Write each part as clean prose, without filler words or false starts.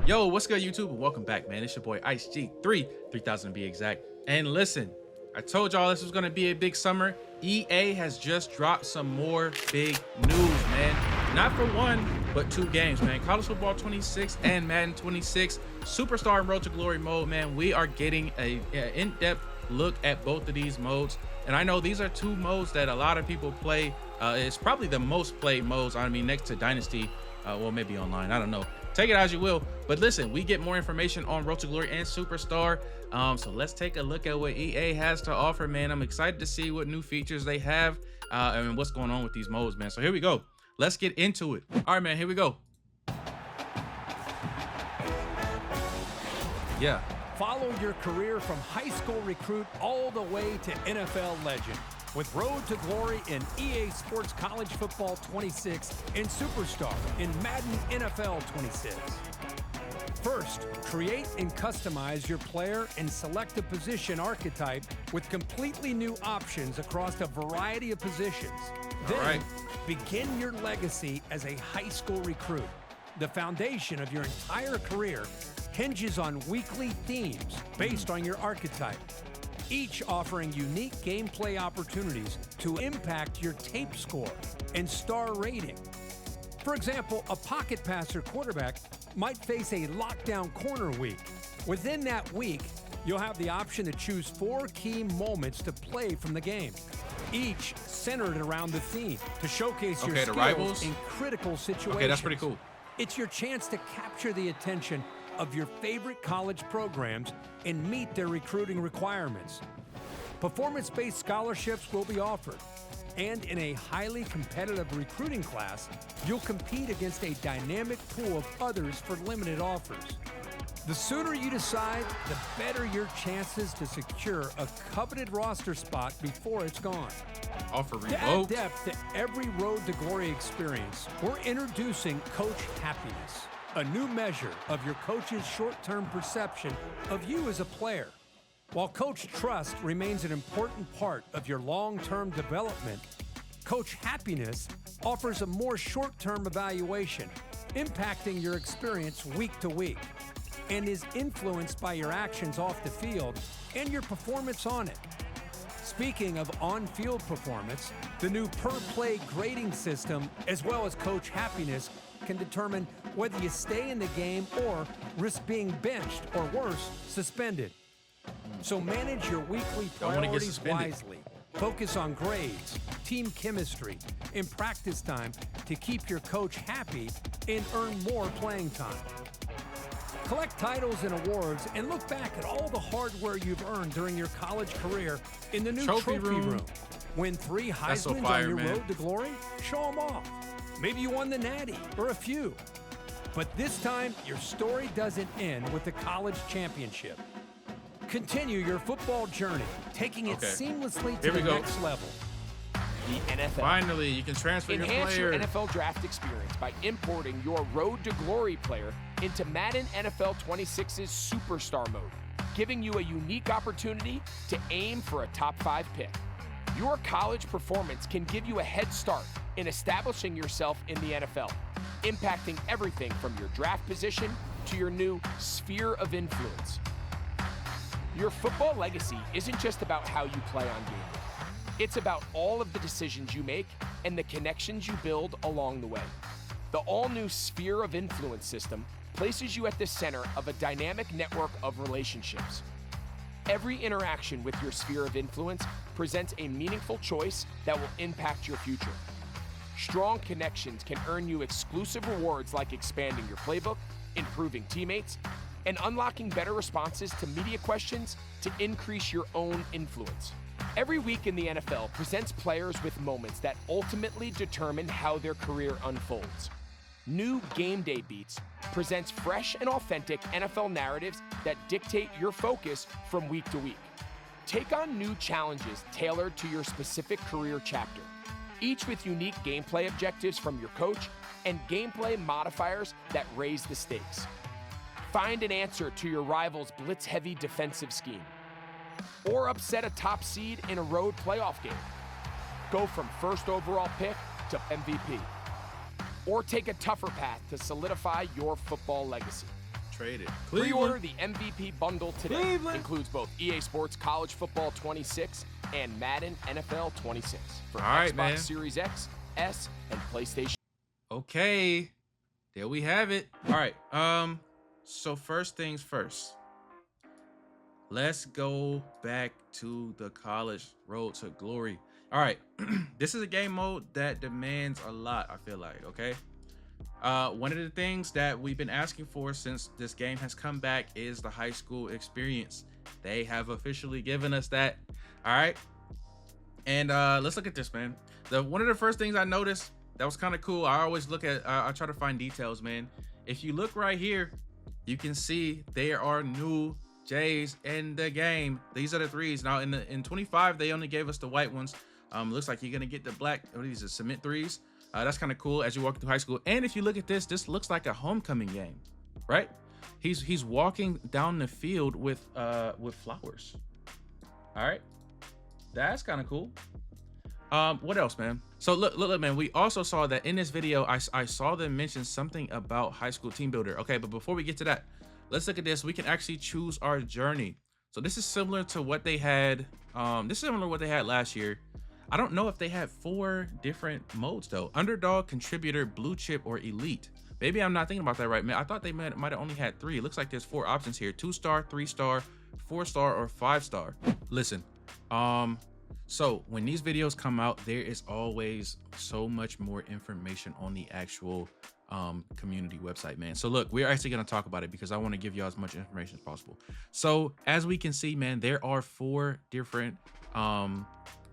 Yo, what's good, YouTube? And welcome back, man. It's your boy IceG3, 3000 to be exact. And listen, I told y'all this was going to be a big summer. EA has just dropped some more big news, man. Not for one, but two games, man. College Football 26 and Madden 26. Superstar and Road to Glory mode, man. We are getting an in-depth look at both of these modes. And I know these are two modes that a lot of people play. It's probably the most played modes, I mean, next to Dynasty. Well, maybe online. I don't know. Take it as you will. But listen, we get more information on Road to Glory and Superstar. So let's take a look at what EA has to offer, man. I'm excited to see what new features they have and what's going on with these modes, man. So here we go. Let's get into it. All right, man, here we go. Yeah. Follow your career from high school recruit all the way to NFL legend with Road to Glory in EA Sports College Football 26 and Superstar in Madden NFL 26. First, create and customize your player and select a position archetype with completely new options across a variety of positions. Then, begin your legacy as a high school recruit. The foundation of your entire career hinges on weekly themes based on your archetype, each offering unique gameplay opportunities to impact your tape score and star rating. For example, a pocket passer quarterback might face a lockdown corner week. Within that week, you'll have the option to choose 4 key moments to play from the game, each centered around the theme to showcase your skills in critical situations. Okay, that's pretty cool. It's your chance to capture the attention of your favorite college programs and meet their recruiting requirements. Performance-based scholarships will be offered, and in a highly competitive recruiting class, you'll compete against a dynamic pool of others for limited offers. The sooner you decide, the better your chances to secure a coveted roster spot before it's gone. Offer revoked. To add depth to every Road to Glory experience, we're introducing Coach Happiness, a new measure of your coach's short-term perception of you as a player. While Coach Trust remains an important part of your long-term development, Coach Happiness offers a more short-term evaluation, impacting your experience week to week, and is influenced by your actions off the field and your performance on it. Speaking of on-field performance, the new per-play grading system, as well as Coach Happiness, can determine whether you stay in the game or risk being benched or worse, suspended. So manage your weekly priorities wisely. Focus on grades, team chemistry, and practice time to keep your coach happy and earn more playing time. Collect titles and awards and look back at all the hardware you've earned during your college career in the new trophy room. Win 3 Heismans on your road to glory? Show them off. Maybe you won the Natty or a few. But this time, your story doesn't end with the college championship. Continue your football journey, taking it seamlessly to the next level. The NFL. Finally, you can transfer your player. Enhance your NFL draft experience by importing your Road to Glory player into Madden NFL 26's Superstar mode, giving you a unique opportunity to aim for a top 5 pick. Your college performance can give you a head start in establishing yourself in the NFL, impacting everything from your draft position to your new sphere of influence. Your football legacy isn't just about how you play on game day. It's about all of the decisions you make and the connections you build along the way. The all-new Sphere of Influence system places you at the center of a dynamic network of relationships. Every interaction with your Sphere of Influence presents a meaningful choice that will impact your future. Strong connections can earn you exclusive rewards like expanding your playbook, improving teammates, and unlocking better responses to media questions to increase your own influence. Every week in the NFL presents players with moments that ultimately determine how their career unfolds. New Game Day Beats presents fresh and authentic NFL narratives that dictate your focus from week to week. Take on new challenges tailored to your specific career chapter, each with unique gameplay objectives from your coach and gameplay modifiers that raise the stakes. Find an answer to your rival's blitz-heavy defensive scheme, or upset a top seed in a road playoff game. Go from first overall pick to MVP, or take a tougher path to solidify your football legacy. Traded. Pre-order the MVP bundle today. Cleveland. Includes both EA Sports College Football 26 and Madden NFL 26 for All right, Xbox man. Series X, S, and PlayStation. Okay, there we have it. All right, so first things first, let's go back to the college road to glory. All right, this is a game mode that demands a lot, I feel like. Okay, one of the things that we've been asking for since this game has come back is the high school experience. They have officially given us that. All right, and let's look at this, man. One of the first things I noticed that was kind of cool, I always look at, I try to find details, man. If you look right here, you can see there are new J's in the game. These are the threes. Now in 25, they only gave us the white ones. Looks like you're gonna get the black, what are these, cement threes? That's kind of cool as you walk through high school. And if you look at this looks like a homecoming game, right? He's walking down the field with flowers. All right, that's kind of cool. What else, man? So look, man, we also saw that in this video, I saw them mention something about high school team builder. Okay, but before we get to that, let's look at this. We can actually choose our journey. So this is similar to what they had. This is similar to what they had last year. I don't know if they had 4 different modes though. Underdog, contributor, blue chip, or elite. Maybe I'm not thinking about that right, man. I thought they might have only had 3. It looks like there's 4 options here: 2-star, 3-star, 4-star, or 5-star. Listen, so when these videos come out, there is always so much more information on the actual community website, man. So look, we're actually going to talk about it because I want to give you as much information as possible. So as we can see, man, there are 4 different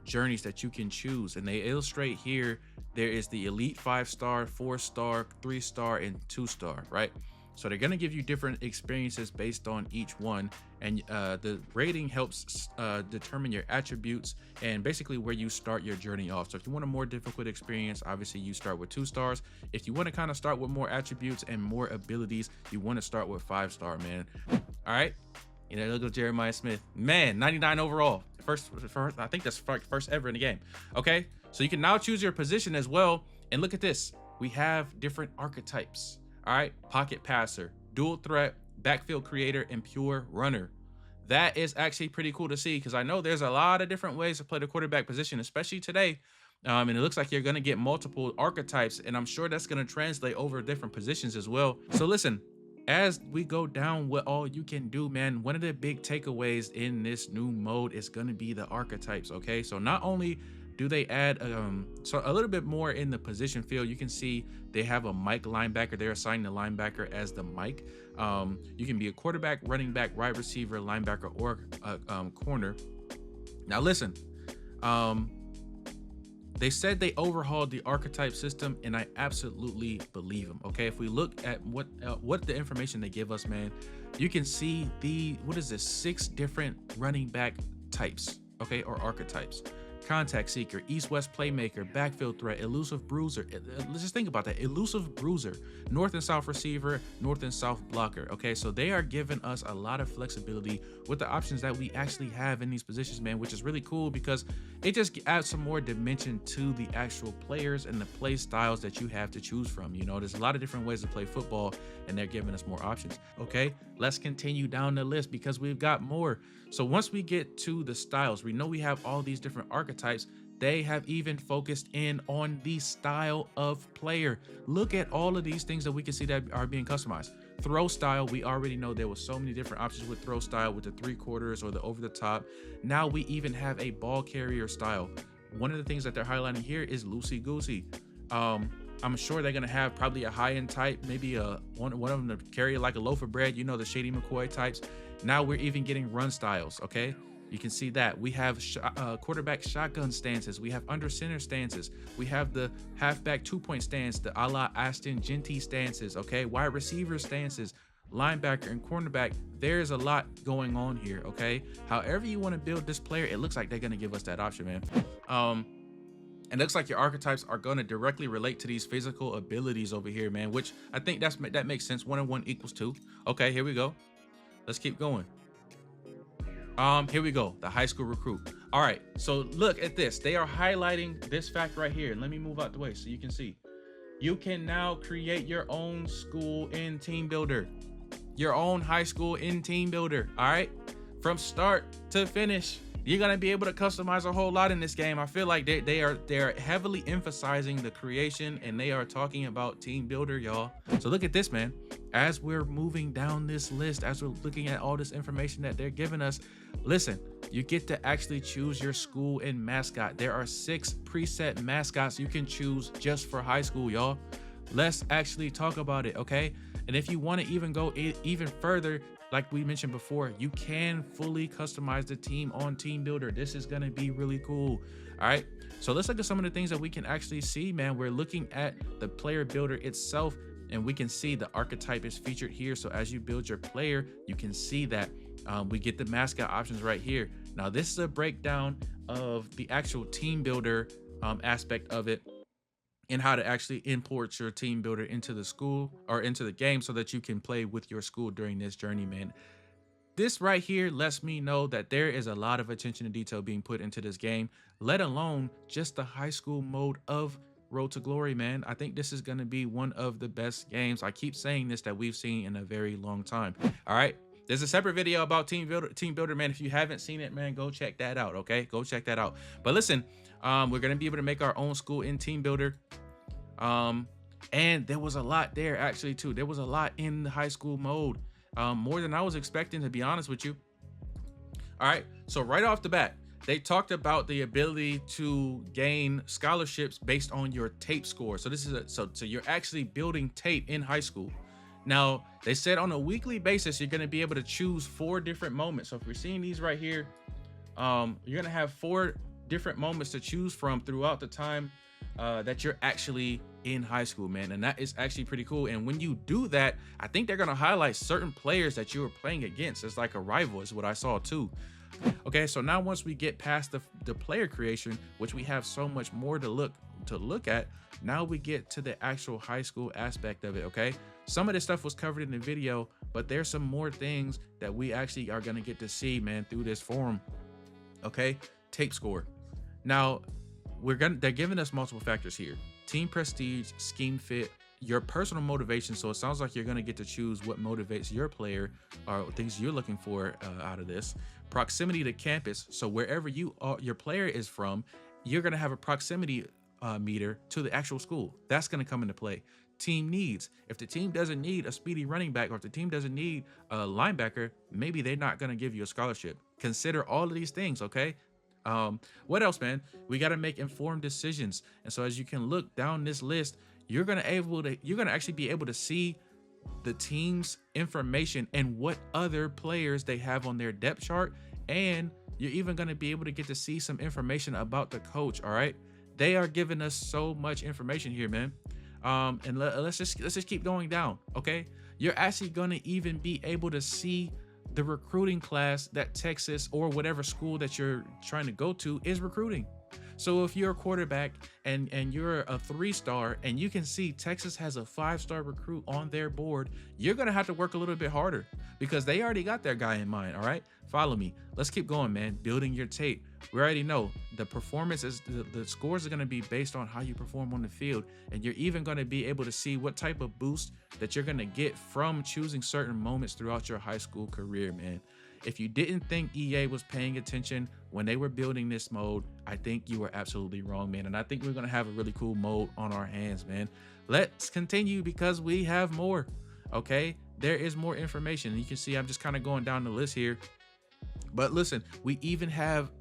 journeys that you can choose, and they illustrate here. There is the elite, 5-star, 4-star, 3-star, and 2-star, right? So they're going to give you different experiences based on each one, and the rating helps determine your attributes and basically where you start your journey off. So if you want a more difficult experience, obviously you start with 2 stars. If you want to kind of start with more attributes and more abilities, you want to start with 5-star, man. All right, you know, look at Jeremiah Smith, man, 99 overall, first I think that's first ever in the game. Okay, so you can now choose your position as well, and look at this, we have different archetypes. All right, pocket passer, dual threat, backfield creator, and pure runner. That is actually pretty cool to see, because I know there's a lot of different ways to play the quarterback position, especially today. And it looks like you're going to get multiple archetypes, and I'm sure that's going to translate over different positions as well. So listen, as we go down what all you can do, man, one of the big takeaways in this new mode is going to be the archetypes. Okay, so not only do they add so a little bit more in the position field, you can see they have a Mike linebacker. They're assigning the linebacker as the Mike. You can be a quarterback, running back, wide receiver, linebacker, or corner. Now listen, they said they overhauled the archetype system, and I absolutely believe them. Okay, if we look at what the information they give us, man, you can see the, what is this, 6 different running back types, okay, or archetypes. Contact seeker, east-west playmaker, backfield threat, elusive bruiser. Let's just think about that. Elusive bruiser, north and south receiver, north and south blocker. Okay, so they are giving us a lot of flexibility with the options that we actually have in these positions, man, which is really cool because it just adds some more dimension to the actual players and the play styles that you have to choose from. You know, there's a lot of different ways to play football, and they're giving us more options. Okay, let's continue down the list because we've got more. So once we get to the styles, we know we have all these different archetypes. They have even focused in on the style of player. Look at all of these things that we can see that are being customized. Throw style, we already know there was so many different options with throw style, with the 3/4 or the over the top. Now we even have a ball carrier style. One of the things that they're highlighting here is loosey goosey. I'm sure they're gonna have probably a high-end type, maybe one of them to carry like a loaf of bread, you know, the Shady McCoy types. Now we're even getting run styles. Okay, you can see that we have quarterback shotgun stances, we have under center stances, we have the halfback 2-point stance, the a la Aston Genty stances. Okay, wide receiver stances, linebacker and cornerback. There's a lot going on here. Okay, however you want to build this player, it looks like they're gonna give us that option, man. And it looks like your archetypes are going to directly relate to these physical abilities over here, man, which I think that makes sense. 1 and 1 equals 2. Okay, here we go. Let's keep going. Here we go, the high school recruit. All right, so look at this. They are highlighting this fact right here. Let me move out the way so you can see. You can now create your own school in Team Builder. your own high school in Team Builder. All right, from start to finish, you're gonna be able to customize a whole lot in this game. I feel like they are heavily emphasizing the creation, and they are talking about Team Builder, y'all. So look at this, man. As we're moving down this list, as we're looking at all this information that they're giving us, listen, you get to actually choose your school and mascot. There are 6 preset mascots you can choose just for high school, y'all. Let's actually talk about it, okay? And if you want to even go even further, like we mentioned before, you can fully customize the team on Team Builder. This is going to be really cool. All right, so let's look at some of the things that we can actually see, man. We're looking at the player builder itself, and we can see the archetype is featured here. So as you build your player, you can see that we get the mascot options right here. Now, this is a breakdown of the actual team builder aspect of it, and how to actually import your team builder into the school or into the game so that you can play with your school during this journey, man. This right here lets me know that there is a lot of attention to detail being put into this game, let alone just the high school mode of Road to Glory, man. I think this is going to be one of the best games. I keep saying this, that we've seen in a very long time. All right, there's a separate video about Team Builder, man. If you haven't seen it, man, go check that out. Okay, go check that out. But listen, we're going to be able to make our own school in Team Builder. And there was a lot there actually too. There was a lot in the high school mode, more than I was expecting, to be honest with you. All right, so right off the bat, they talked about the ability to gain scholarships based on your tape score. So this is so you're actually building tape in high school. Now, they said on a weekly basis, you're going to be able to choose 4 different moments. So if you're seeing these right here, you're going to have 4 different moments to choose from throughout the time that you're actually in high school, man. And that is actually pretty cool. And when you do that, I think they're going to highlight certain players that you were playing against. It's like a rival is what I saw too. Okay, so now once we get past the player creation, which we have so much more to look at, now we get to the actual high school aspect of it. Okay, some of this stuff was covered in the video, but there's some more things that we actually are going to get to see, man, through this forum. Okay, tape score. Now they're giving us multiple factors here: team prestige, scheme fit, your personal motivation. So it sounds like you're going to get to choose what motivates your player or things you're looking for out of this. Proximity to campus. So wherever your player is from, you're going to have a proximity meter to the actual school. That's going to come into play. Team needs. If the team doesn't need a speedy running back, or if the team doesn't need a linebacker, maybe they're not going to give you a scholarship. Consider all of these things, okay? What else, man? We got to make informed decisions. And so as you can look down this list, you're going to actually be able to see the team's information and what other players they have on their depth chart. And you're even going to be able to get to see some information about the coach. All right. They are giving us so much information here, man. And let's just keep going down. Okay. You're actually going to even be able to see the recruiting class that Texas or whatever school that you're trying to go to is recruiting. So if you're a quarterback and you're a 3-star and you can see Texas has a 5-star recruit on their board, you're going to have to work a little bit harder because they already got their guy in mind. All right, follow me. Let's keep going, man. Building your tape. We already know the performance is the scores are going to be based on how you perform on the field. And you're even going to be able to see what type of boost that you're going to get from choosing certain moments throughout your high school career, man. If you didn't think EA was paying attention when they were building this mode, I think you were absolutely wrong, man. And I think we're going to have a really cool mode on our hands, man. Let's continue because we have more. Okay, there is more information. You can see I'm just kind of going down the list here. But listen, we even have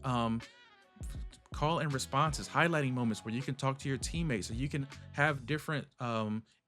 call and responses, highlighting moments where you can talk to your teammates, so you can have different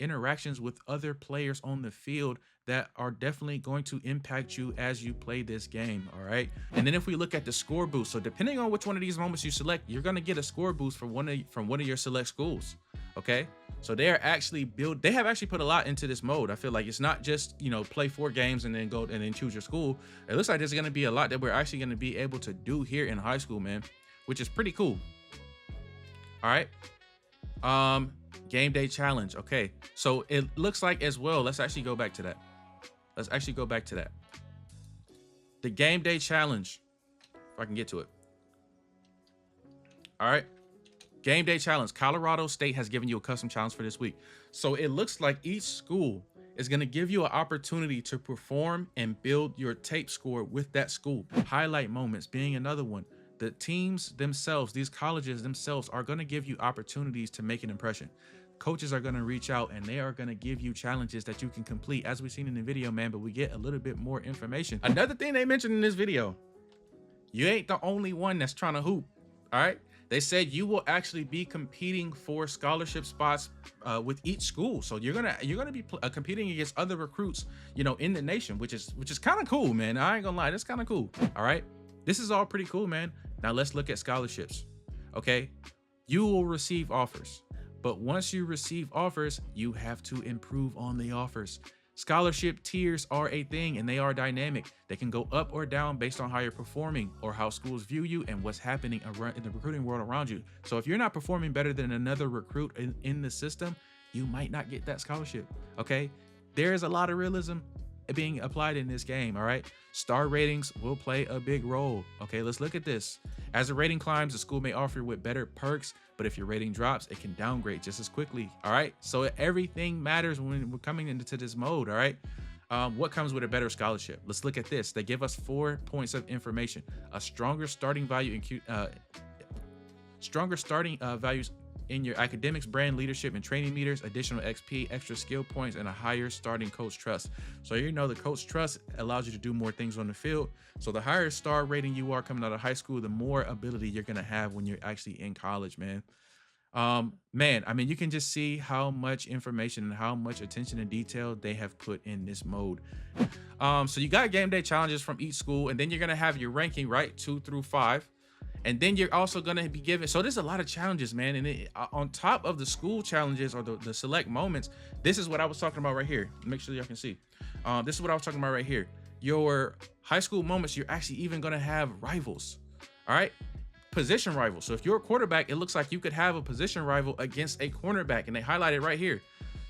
interactions with other players on the field that are definitely going to impact you as you play this game. All right. And then if we look at the score boost, so depending on which one of these moments you select, you're going to get a score boost from one of your select schools. Okay. So they have actually put a lot into this mode. I feel like it's not just, play 4 games and then go and then choose your school. It looks like there's going to be a lot that we're actually going to be able to do here in high school, man, which is pretty cool. All right. Game day challenge. Okay. So it looks like as well, let's actually go back to that. The game day challenge, if I can get to it. All right. Game day challenge. Colorado State has given you a custom challenge for this week. So it looks like each school is going to give you an opportunity to perform and build your tape score with that school. Highlight moments being another one. The teams themselves, these colleges themselves, are going to give you opportunities to make an impression. Coaches are going to reach out and they are going to give you challenges that you can complete, as we've seen in the video, man, but we get a little bit more information. Another thing they mentioned in this video, you ain't the only one that's trying to hoop. All right. They said you will actually be competing for scholarship spots with each school. So you're gonna be competing against other recruits, you know, in the nation, which is kind of cool, man. I ain't gonna lie, that's kind of cool. All right, this is all pretty cool, man. Now let's look at scholarships. Okay, you will receive offers, but once you receive offers, you have to improve on the offers. Scholarship tiers are a thing and they are dynamic. They can go up or down based on how you're performing or how schools view you and what's happening around in the recruiting world around you. So if you're not performing better than another recruit in the system, you might not get that scholarship. Okay, there is a lot of realism being applied in this game. All right, star ratings will play a big role. Okay, let's look at this. As the rating climbs, the school may offer with better perks, but if your rating drops, it can downgrade just as quickly. All right, so everything matters when we're coming into this mode. All right, what comes with a better scholarship? Let's look at this. They give us 4 points of information: a stronger starting value values in your academics, brand, leadership, and training meters, additional XP, extra skill points, and a higher starting coach trust. So you know the coach trust allows you to do more things on the field. So the higher star rating you are coming out of high school, the more ability you're gonna have when you're actually in college, man. Man, I mean, you can just see how much information and how much attention and detail they have put in this mode. So you got game day challenges from each school, and then you're gonna have your ranking, right, 2 through 5. And then you're also going to be given, so there's a lot of challenges, man. And on top of the school challenges or the select moments, this is what I was talking about right here. Make sure y'all can see. This is what I was talking about right here. Your high school moments, you're actually even going to have rivals. All right, position rivals. So if you're a quarterback, it looks like you could have a position rival against a cornerback, and they highlight it right here.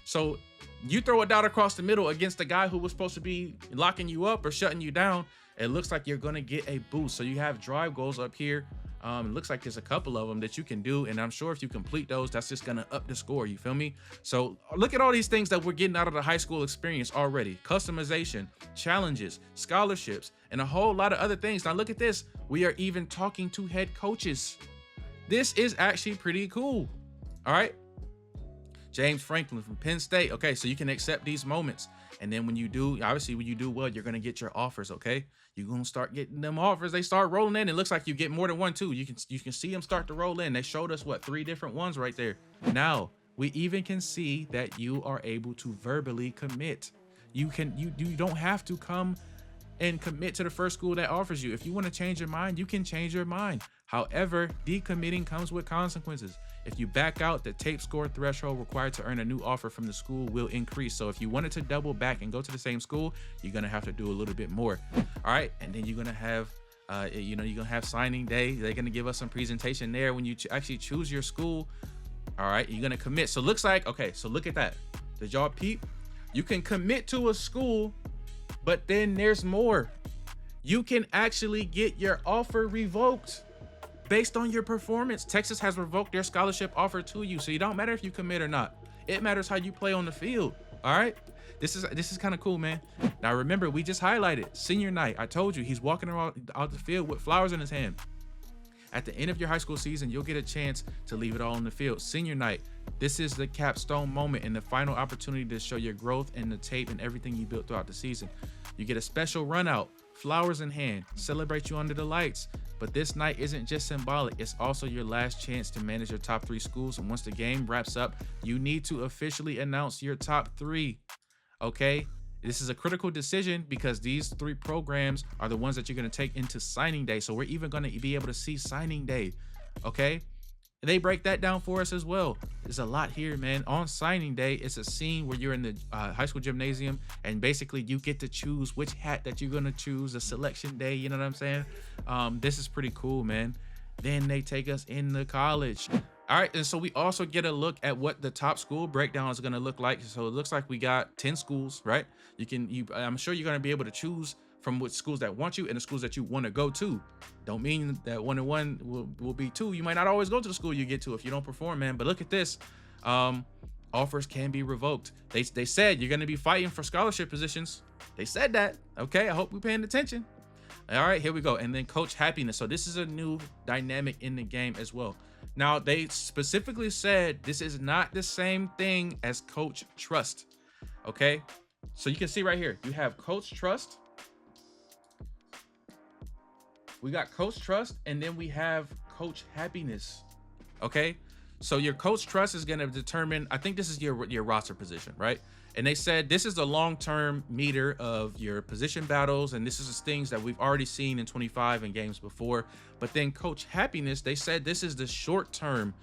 So you throw a dot across the middle against the guy who was supposed to be locking you up or shutting you down, it looks like you're going to get a boost. So you have drive goals up here. It looks like there's a couple of them that you can do, and I'm sure if you complete those, that's just gonna up the score. You feel me? So look at all these things that we're getting out of the high school experience already: customization, challenges, scholarships, and a whole lot of other things. Now look at this. We are even talking to head coaches. This is actually pretty cool. All right, James Franklin from Penn State. Okay, so you can accept these moments, and then when you do, obviously when you do well, you're gonna get your offers. Okay, you're gonna start getting them offers. They start rolling in. It looks like you get more than one too. You can see them start to roll in. They showed us what, 3 different ones right there. Now we even can see that you are able to verbally commit. You don't have to come and commit to the first school that offers you. If you want to change your mind, you can change your mind. However, decommitting comes with consequences. If you back out, the tape score threshold required to earn a new offer from the school will increase. So if you wanted to double back and go to the same school, you're gonna have to do a little bit more. All right, and then you're gonna have, you're gonna have signing day. They're gonna give us some presentation there when you actually choose your school. All right, you're gonna commit. So it looks like, okay, so look at that. Did y'all peep? You can commit to a school, but then there's more. You can actually get your offer revoked based on your performance. Texas has revoked their scholarship offer to you. So it don't matter if you commit or not. It matters how you play on the field. All right. This is kind of cool, man. Now remember, we just highlighted senior night. I told you he's walking around out the field with flowers in his hand. At the end of your high school season, you'll get a chance to leave it all on the field. Senior night, this is the capstone moment and the final opportunity to show your growth and the tape and everything you built throughout the season. You get a special run out, flowers in hand, celebrate you under the lights. But this night isn't just symbolic, it's also your last chance to manage your top 3 schools. And once the game wraps up, you need to officially announce your top 3. Okay? This is a critical decision because these 3 programs are the ones that you're going to take into signing day. So we're even going to be able to see signing day. Okay? They break that down for us as well. There's a lot here, man. On signing day, it's a scene where you're in the high school gymnasium, and basically you get to choose which hat that you're gonna choose. A selection day, you know what I'm saying? This is pretty cool, man. Then they take us into college. All right, and so we also get a look at what the top school breakdown is gonna look like. So it looks like we got 10 schools, right? I'm sure you're gonna be able to choose from what schools that want you and the schools that you want to go to. Don't mean that 1 and 1 will be 2. You might not always go to the school you get to if you don't perform, man. But look at this. offers can be revoked. They said you're going to be fighting for scholarship positions. They said that. Okay, I hope we're paying attention. All right, here we go. And then coach happiness. So this is a new dynamic in the game as well. Now, they specifically said this is not the same thing as coach trust. Okay, so you can see right here, you have coach trust. We got coach trust, and then we have coach happiness. Okay, so your coach trust is going to determine, I think this is your roster position, right? And they said this is the long-term meter of your position battles, and this is things that we've already seen in 25 and games before. But then coach happiness, they said this is the short-term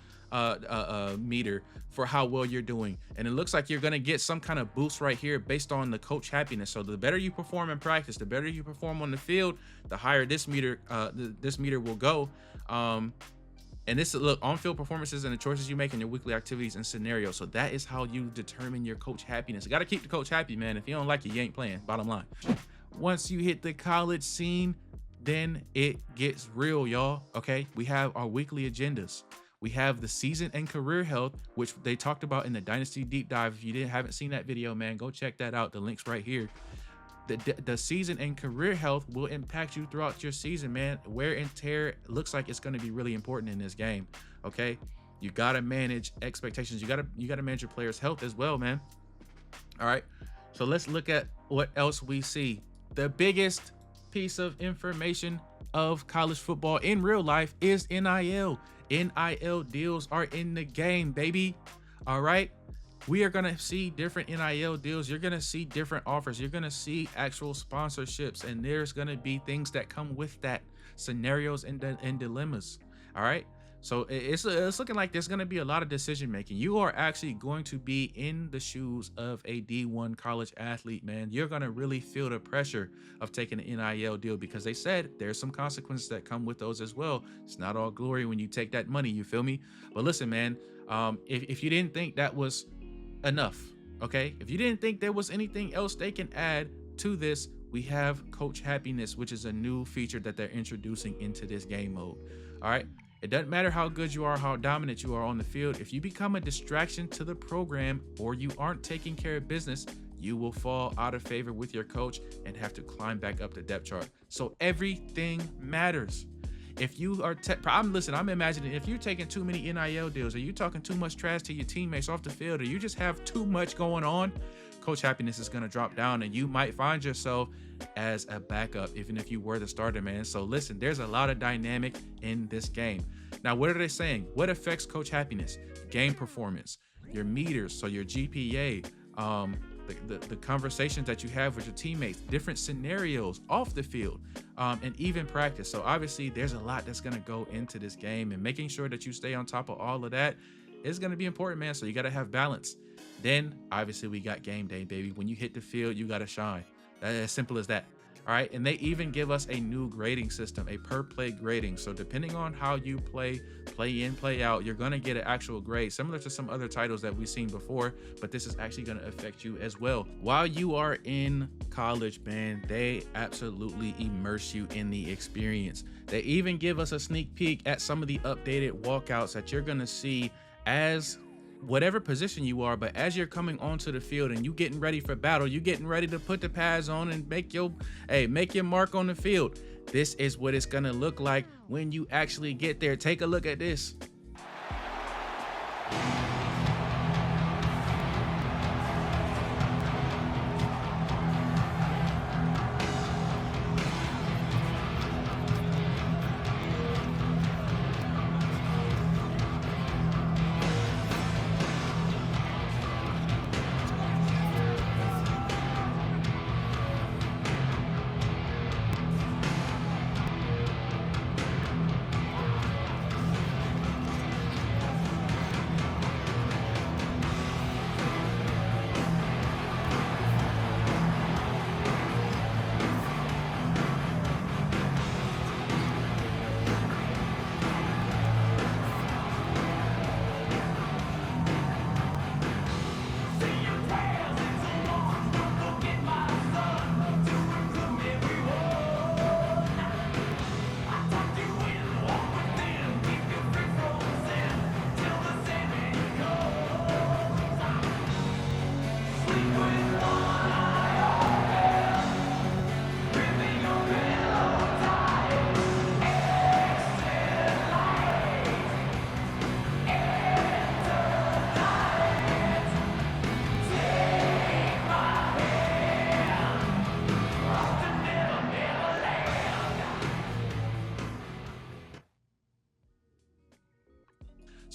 meter for how well you're doing, and it looks like you're going to get some kind of boost right here based on the coach happiness. So the better you perform in practice, the better you perform on the field, the higher this meter will go. And this, look, on-field performances and the choices you make in your weekly activities and scenarios. So that is how you determine your coach happiness. You got to keep the coach happy, man. If you don't like it, you ain't playing, bottom line. Once you hit the college scene, then it gets real, y'all. Okay, we have our weekly agendas. We have the season and career health, which they talked about in the Dynasty Deep Dive. If you haven't seen that video, man, go check that out. The link's right here. The season and career health will impact you throughout your season, man. Wear and tear looks like it's going to be really important in this game. Okay, you got to manage expectations. You got to manage your players' health as well, man. All right, so let's look at what else we see. The biggest piece of information of college football in real life is NIL. NIL deals are in the game, baby. All right, we are going to see different NIL deals. You're going to see different offers. You're going to see actual sponsorships, and there's going to be things that come with that, scenarios and dilemmas. All right, so it's looking like there's going to be a lot of decision making. You are actually going to be in the shoes of a D1 college athlete, man. You're going to really feel the pressure of taking an NIL deal, because they said there's some consequences that come with those as well. It's not all glory when you take that money, you feel me? But listen, man, if you didn't think that was enough, okay, if you didn't think there was anything else they can add to this, we have coach happiness, which is a new feature that they're introducing into this game mode. All right, it doesn't matter how good you are, how dominant you are on the field. If you become a distraction to the program, or you aren't taking care of business, you will fall out of favor with your coach and have to climb back up the depth chart. So everything matters. If you are, I'm imagining if you're taking too many NIL deals, or you talking too much trash to your teammates off the field, or you just have too much going on, coach happiness is going to drop down, and you might find yourself as a backup, even if you were the starter, man. So listen, there's a lot of dynamic in this game. Now, what are they saying? What affects coach happiness? Game performance, your meters, so your GPA, the conversations that you have with your teammates, different scenarios off the field, and even practice. So obviously there's a lot that's going to go into this game, and making sure that you stay on top of all of that is going to be important, man. So you got to have balance. Then obviously we got game day, baby. When you hit the field, you got to shine. That's as simple as that. All right, and they even give us a new grading system, a per play grading. So depending on how you play in, play out, you're going to get an actual grade, similar to some other titles that we've seen before, but this is actually going to affect you as well. While you are in college, man, they absolutely immerse you in the experience. They even give us a sneak peek at some of the updated walkouts that you're going to see as whatever position you are, but as you're coming onto the field and you getting ready for battle, you getting ready to put the pads on and make your mark on the field. This is what it's gonna look like when you actually get there. Take a look at this.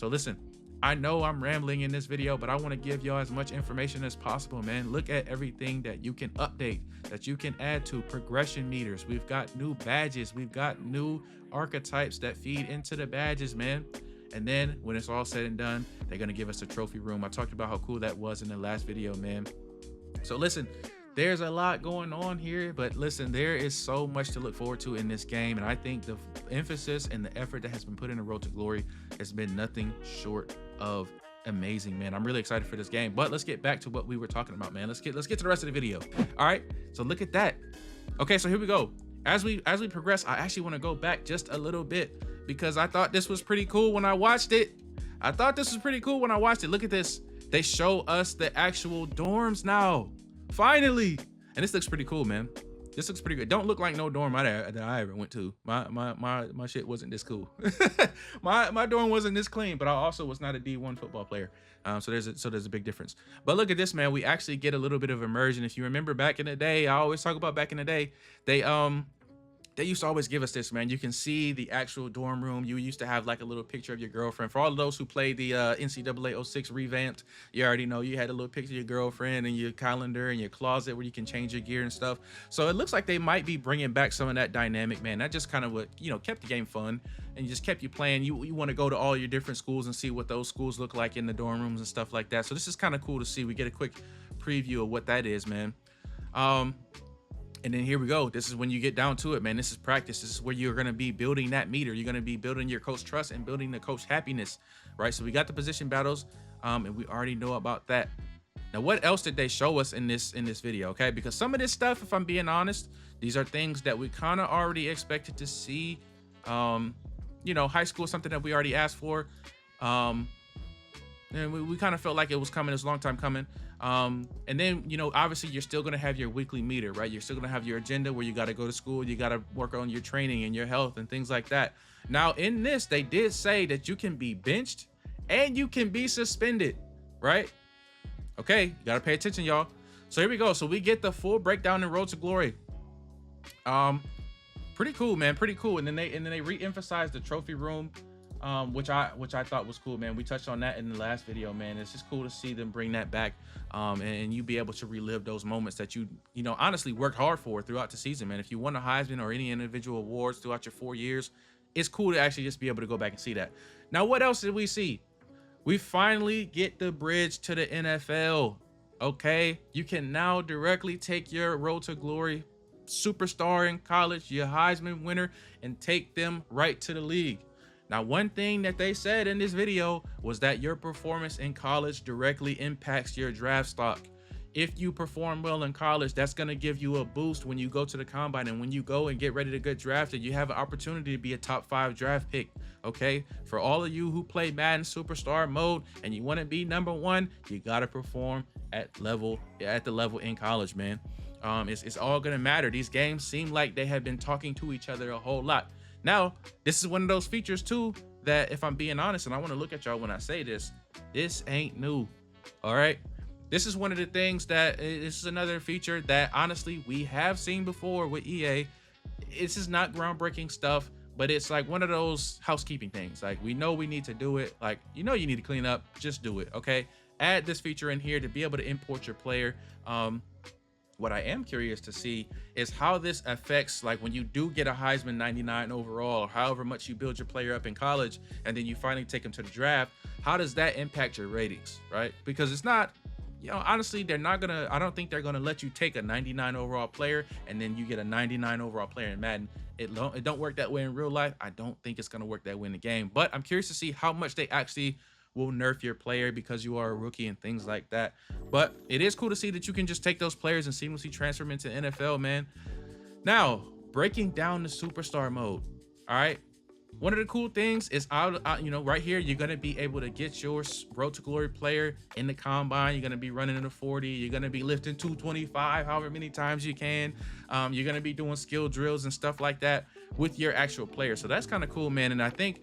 So listen, I know I'm rambling in this video, but I want to give y'all as much information as possible, man. Look at everything that you can update, that you can add to progression meters. We've got new badges. We've got new archetypes that feed into the badges, man. And then when it's all said and done, they're going to give us a trophy room. I talked about how cool that was in the last video, man. So listen, there's a lot going on here, but listen, there is so much to look forward to in this game. And I think the emphasis and the effort that has been put in the Road to Glory has been nothing short of amazing, man. I'm really excited for this game, but let's get back to what we were talking about, man. Let's get to the rest of the video. All right, so look at that. Okay, so here we go. As we progress, I actually want to go back just a little bit because I thought this was pretty cool when I watched it. Look at this. They show us the actual dorms now. Finally. And this looks pretty cool, man. This looks pretty good. Don't look like no dorm that I ever went to. My shit wasn't this cool. my dorm wasn't this clean, but I also was not a D1 football player. So there's a big difference. But look at this, man. We actually get a little bit of immersion. If you remember back in the day, I always talk about back in the day, they used to always give us this, man. You can see the actual dorm room. You used to have like a little picture of your girlfriend. For all of those who played the NCAA 06 revamped, you already know you had a little picture of your girlfriend and your calendar and your closet where you can change your gear and stuff. So it looks like they might be bringing back some of that dynamic, man. That just kind of what, kept the game fun and just kept you playing. You want to go to all your different schools and see what those schools look like in the dorm rooms and stuff like that. So this is kind of cool to see. We get a quick preview of what that is, man. And then here we go. This is when you get down to it, man. This is practice. This is where you're going to be building that meter. You're going to be building your coach trust and building the coach happiness, right? So we got the position battles, and we already know about that. Now, what else did they show us in this video, okay? Because some of this stuff, if I'm being honest, these are things that we kind of already expected to see. High school, something that we already asked for. And we kind of felt like it was coming. It's a long time coming. And then, obviously you're still going to have your weekly meter, right? You're still going to have your agenda where you got to go to school. You got to work on your training and your health and things like that. Now in this, they did say that you can be benched and you can be suspended, right? Okay. You got to pay attention, y'all. So here we go. So we get the full breakdown in Road to Glory. Pretty cool, man. Pretty cool. And then they re-emphasize the trophy room. Which I thought was cool, man. We touched on that in the last video, man. It's just cool to see them bring that back, and you be able to relive those moments that you honestly worked hard for throughout the season, man. If you won a Heisman or any individual awards throughout your 4 years, it's cool to actually just be able to go back and see that. Now, what else did we see? We finally get the bridge to the NFL. Okay, you can now directly take your Road to Glory superstar in college, your Heisman winner, and take them right to the league. Now, one thing that they said in this video was that your performance in college directly impacts your draft stock. If you perform well in college, that's going to give you a boost when you go to the combine, and when you go and get ready to get drafted, you have an opportunity to be a top 5 draft pick. Okay, for all of you who play Madden Superstar mode and you want to be number 1, you got to perform at the level in college, man. It's all going to matter. These games seem like they have been talking to each other a whole lot. Now, this is one of those features too that, if I'm being honest, and I want to look at y'all when I say this ain't new. All right, this is one of the things that this is another feature that honestly we have seen before with EA. This is not groundbreaking stuff, but it's like one of those housekeeping things. Like, we know we need to do it. Like, you need to clean up, just do it. Okay, add this feature in here to be able to import your player. What I am curious to see is how this affects, like, when you do get a Heisman 99 overall, or however much you build your player up in college, and then you finally take them to the draft, how does that impact your ratings, right? Because it's not, honestly, I don't think they're gonna let you take a 99 overall player and then you get a 99 overall player in Madden. It don't work that way in real life. I don't think it's gonna work that way in the game, but I'm curious to see how much they actually will nerf your player because you are a rookie and things like that. But it is cool to see that you can just take those players and seamlessly transfer them into NFL, man. Now, breaking down the superstar mode. All right, one of the cool things is right here, you're gonna be able to get your Road to Glory player in the combine. You're gonna be running in a 40. You're gonna be lifting 225 however many times you can. You're gonna be doing skill drills and stuff like that with your actual player. So that's kind of cool, man. And I think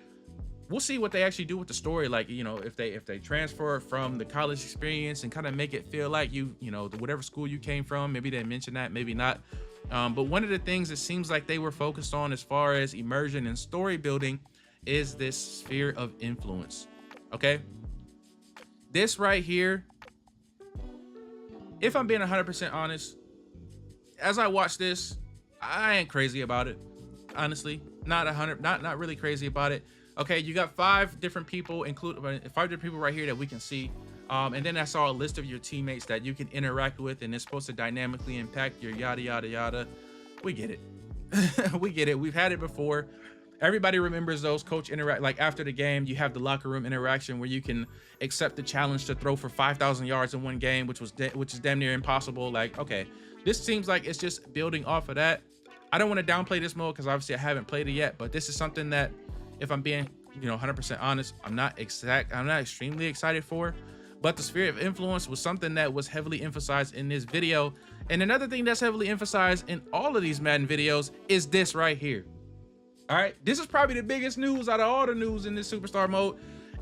we'll see what they actually do with the story. Like, if they transfer from the college experience and kind of make it feel like whatever school you came from, maybe they mention that, maybe not. But one of the things it seems like they were focused on as far as immersion and story building is this sphere of influence. Okay. This right here, if I'm being 100% honest, as I watch this, I ain't crazy about it. Honestly, not really crazy about it. Okay, you got 5 different people, 5 different people right here that we can see. And then I saw a list of your teammates that you can interact with, and it's supposed to dynamically impact your yada, yada, yada. We get it. We get it. We've had it before. Everybody remembers those coach interact, like after the game, you have the locker room interaction where you can accept the challenge to throw for 5,000 yards in one game, which is damn near impossible. Like, okay, this seems like it's just building off of that. I don't want to downplay this mode because obviously I haven't played it yet, but this is something that, if I'm being, 100% honest, I'm not extremely excited for. But the sphere of influence was something that was heavily emphasized in this video. And another thing that's heavily emphasized in all of these Madden videos is this right here. All right, this is probably the biggest news out of all the news in this superstar mode.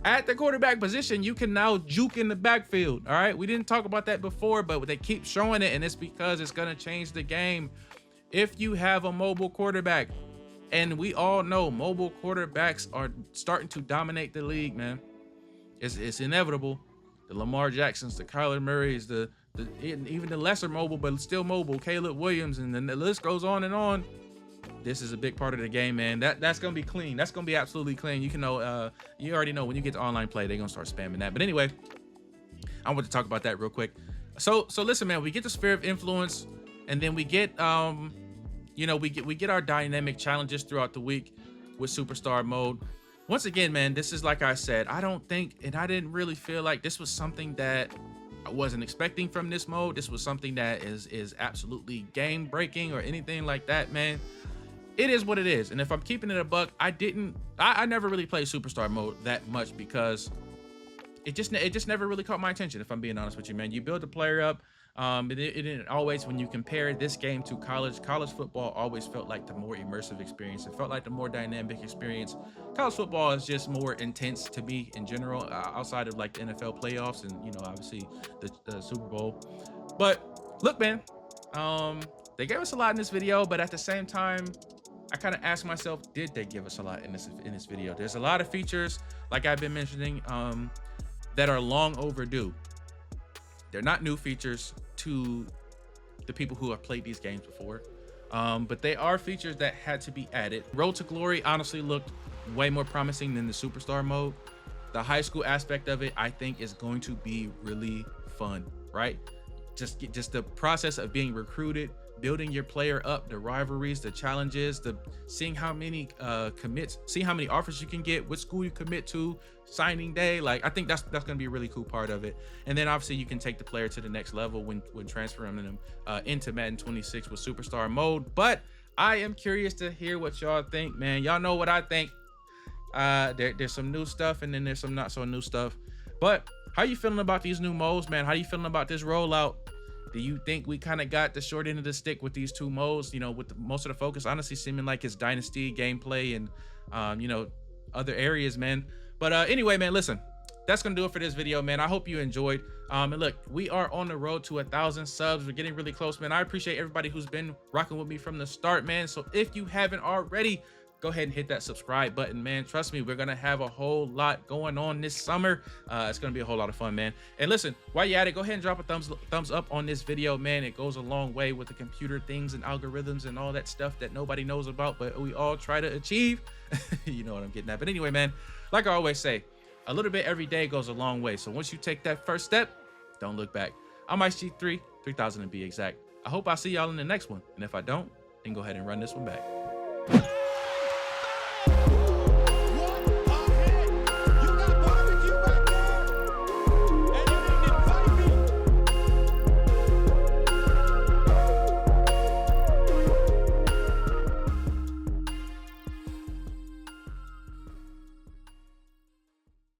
At the quarterback position, you can now juke in the backfield. All right, we didn't talk about that before, but they keep showing it, and it's because it's going to change the game. If you have a mobile quarterback, and we all know mobile quarterbacks are starting to dominate the league, man. It's inevitable. The Lamar Jacksons, the Kyler Murrays, even the lesser mobile, but still mobile, Caleb Williams, and then the list goes on and on. This is a big part of the game, man. That's gonna be clean. That's gonna be absolutely clean. You can know, you already know when you get to online play, they're gonna start spamming that. But anyway, I want to talk about that real quick. So listen, man, we get the sphere of influence, and then we get we get our dynamic challenges throughout the week with superstar mode. Once again, man, this is, like I said, I don't think, and I didn't really feel like this was something that I wasn't expecting from this mode. This was something that is absolutely game breaking or anything like that, man. It is what it is. And if I'm keeping it a buck, I never really played superstar mode that much because it just never really caught my attention, if I'm being honest with you, man. You build the player up. It didn't always, when you compare this game to college football always felt like the more immersive experience. It felt like the more dynamic experience. College football is just more intense to me in general, outside of like the NFL playoffs and, obviously the Super Bowl. But look, man, they gave us a lot in this video, but at the same time, I kind of asked myself, did they give us a lot in this video? There's a lot of features, like I've been mentioning, that are long overdue. They're not new features to the people who have played these games before, but they are features that had to be added. Road to Glory honestly looked way more promising than the superstar mode. The high school aspect of it, I think, is going to be really fun, right? Just the process of being recruited, building your player up, the rivalries, the challenges, seeing how many seeing how many offers you can get, what school you commit to, signing day. Like, I think that's gonna be a really cool part of it. And then obviously you can take the player to the next level when transferring them into Madden 26 with superstar mode. But I am curious to hear what y'all think, man. Y'all know what I think. There's some new stuff, and then there's some not so new stuff. But how you feeling about these new modes, man? How you feeling about this rollout? Do you think we kind of got the short end of the stick with these two modes? With most of the focus honestly seeming like it's dynasty gameplay and other areas, man. But anyway, man, listen, that's gonna do it for this video, man. I hope you enjoyed. And look, we are on the road to 1,000 subs. We're getting really close, man. I appreciate everybody who's been rocking with me from the start, man. So if you haven't already, go ahead and hit that subscribe button, man. Trust me, we're gonna have a whole lot going on this summer. It's gonna be a whole lot of fun, man. And listen, while you're at it, go ahead and drop a thumbs up on this video, man. It goes a long way with the computer things and algorithms and all that stuff that nobody knows about, but we all try to achieve. You know what I'm getting at. But anyway, man, like I always say, a little bit every day goes a long way. So once you take that first step, don't look back. I'm IceG3, 3000 to be exact. I hope I see y'all in the next one. And if I don't, then go ahead and run this one back.